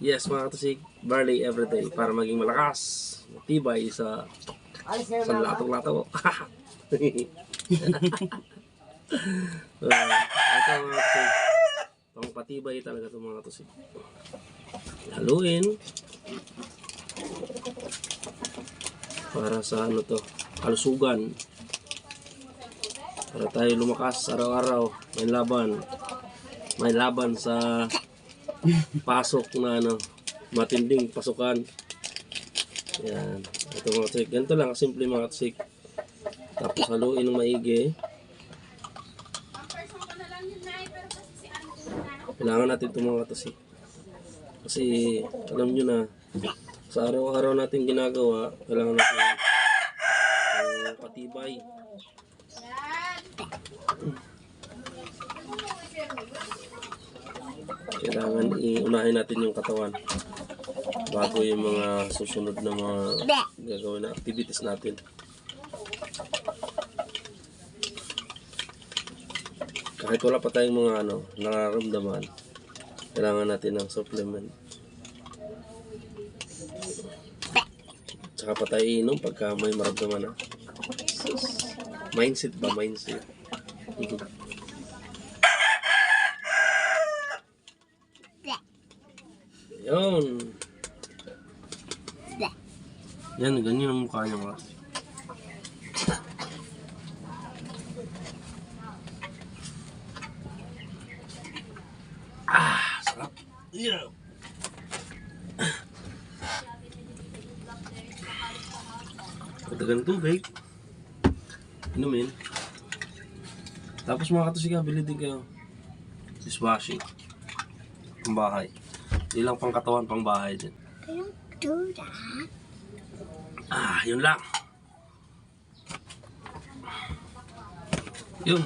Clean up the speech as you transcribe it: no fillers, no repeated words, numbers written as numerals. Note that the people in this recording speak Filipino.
Yes, mga katusig, barley everyday para maging malakas, matibay sa latong-lato. Ito mga katusig, pangpatibay talaga ito mga katusig. Haluin para sa ano to, kalusugan. Para tayo lumakas araw-araw, may laban sa pasok na ano, matinding pasukan. Yan, ito mga katusig, ganito lang kasimple mga katusig. Tapos haluin ng maigi. Kailangan natin ito mga katusig, kasi alam nyo na sa araw-araw natin ginagawa, kailangan natin patibay. Kailangan iunahin natin yung katawan bago yung mga susunod na mga gagawin na activities natin. Kahit wala pa tayong mga nararamdaman, kailangan natin ng supplement. Tsaka pa tayo inom pagka may maramdaman na. Mindset ba? Mindset. Yun. Yan, ganyan ang mukha niya mga. Sarap. Yeah. Patagan tubig. Inumin. Tapos mga katusig, bili din kayo dishwashing pang bahay. Hindi lang pang katawan, pang bahay din. Yun lang. Yun.